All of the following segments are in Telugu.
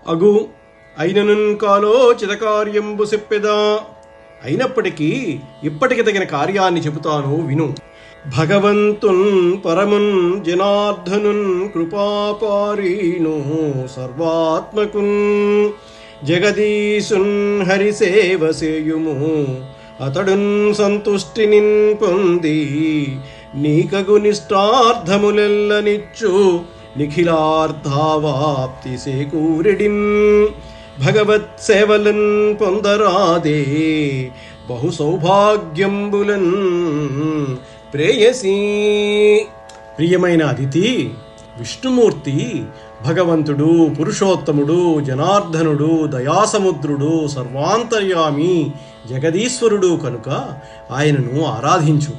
అగు అయిననున్ కాలోచిత కార్యంబు చెప్పెదా. అయినప్పటికీ ఇప్పటికి తగిన కార్యాన్ని చెబుతాను విను. భగవంతున్ పరమున్ జనార్దనున్ కృపాపారీణో సర్వాత్మకున్ జగదీశున్ హరిసేవ సేయుము అతడున్ సంతుష్టినిన్ పొంది నీకగు నిష్టార్థములెల్లనిచ్చు నిఖిలార్థావాప్తి సేకూరెడిన్ భగవత్ సేవలన్ పొందరాదే బహు సౌభాగ్యంబులన్ ప్రేయసీ. ప్రియమైన అదితి, విష్ణుమూర్తి భగవంతుడు, పురుషోత్తముడు, జనార్దనుడు, దయాసముద్రుడు, సర్వాంతర్యామి, జగదీశ్వరుడు కనుక ఆయనను ఆరాధించు.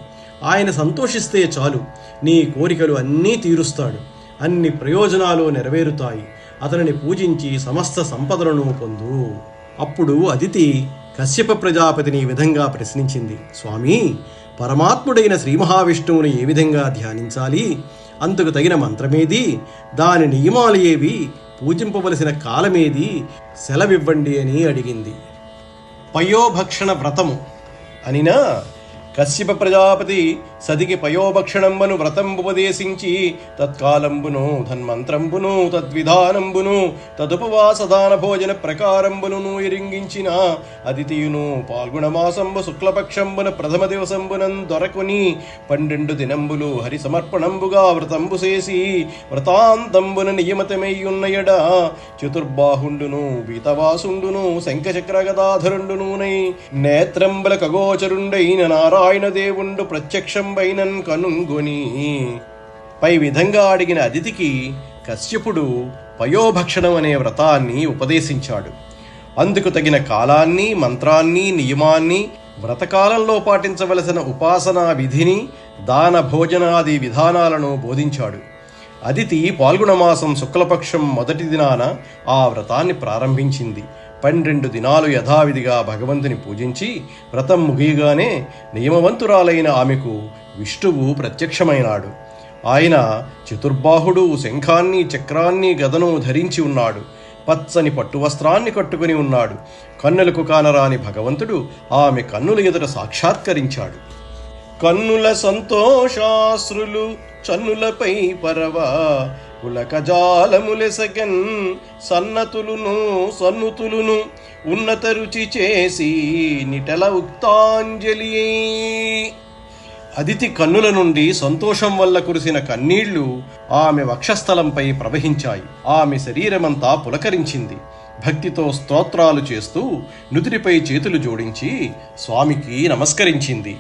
ఆయన సంతోషిస్తే చాలు, నీ కోరికలు అన్నీ తీరుస్తాడు, అన్ని ప్రయోజనాలు నెరవేరుతాయి. అతనిని పూజించి సమస్త సంపదలను పొందు. అప్పుడు అదితి కశ్యప ప్రజాపతిని ఈ విధంగా ప్రశ్నించింది. స్వామి, పరమాత్ముడైన శ్రీ మహావిష్ణువుని ఏ విధంగా ధ్యానించాలి? అందుకు తగిన మంత్రమేది? దాని నియమాలు ఏవి? పూజింపవలసిన కాలమేది? సెలవివ్వండి అని అడిగింది. పయోభక్షణ వ్రతము అనినా కశ్యప ప్రజాపతి సతికి పయోభక్షణంబను వ్రతంబుపదేశించి తత్కాలంబును ధన్మంత్రంబును తద్విధానంబును తదుపవాసదాన భోజన ప్రకారంబును ఎరింగించిన అదితియును పాల్గొనమాసంబు శుక్లపక్షంబున ప్రథమ దివసంబునం దొరకుని 12 దినంబులు హరి సమర్పణంబుగా వ్రతంబు చేసి వ్రతాంతంబున నియమతమయ్యున్నయడ చతుర్బాహుండును వీతవాసుండును శంఖచక్ర గదాధరుండునూనై నేత్రంబుల ఖగోచరుండైన నారాయణ దేవుండు ప్రత్యక్షంబైనన్ కనుంగొని. పై విధంగా అడిగిన అదితికి కశ్యపుడు పయోభక్షణం అనే వ్రతాన్ని ఉపదేశించాడు. అందుకు తగిన కాలాన్ని, మంత్రాన్ని, నియమాన్ని, వ్రతకాలంలో పాటించవలసిన ఉపాసనా విధిని, దాన భోజనాది విధానాలను బోధించాడు. అదితి పాల్గొనమాసం శుక్లపక్షం మొదటి దినాన ఆ వ్రతాన్ని ప్రారంభించింది. 12 దినాలు యథావిధిగా భగవంతుని పూజించి వ్రతం ముగియగానే నియమవంతురాలైన ఆమెకు విష్ణువు ప్రత్యక్షమైనాడు. ఆయన చతుర్బాహుడు, శంఖాన్ని, చక్రాన్ని, గదను ధరించి ఉన్నాడు. పచ్చని పట్టు వస్త్రాన్ని కట్టుకుని ఉన్నాడు. కన్నులకు కానరాని భగవంతుడు ఆమె కన్నుల ఎదుట సాక్షాత్కరించాడు. కన్నుల సంతోషాశ్రులు చన్నులపై పరవా పులకజాలములెసగన్ సన్నుతులును ఉన్నత రుచి చేసి నిటల ఉక్తాంజలి. అదితి కన్నుల నుండి సంతోషం వల్ల కురిసిన కన్నీళ్లు ఆమె వక్షస్థలంపై ప్రవహించాయి. ఆమె శరీరమంతా పులకరించింది. భక్తితో స్తోత్రాలు చేస్తూ నుదిరిపై చేతులు జోడించి స్వామికి నమస్కరించింది.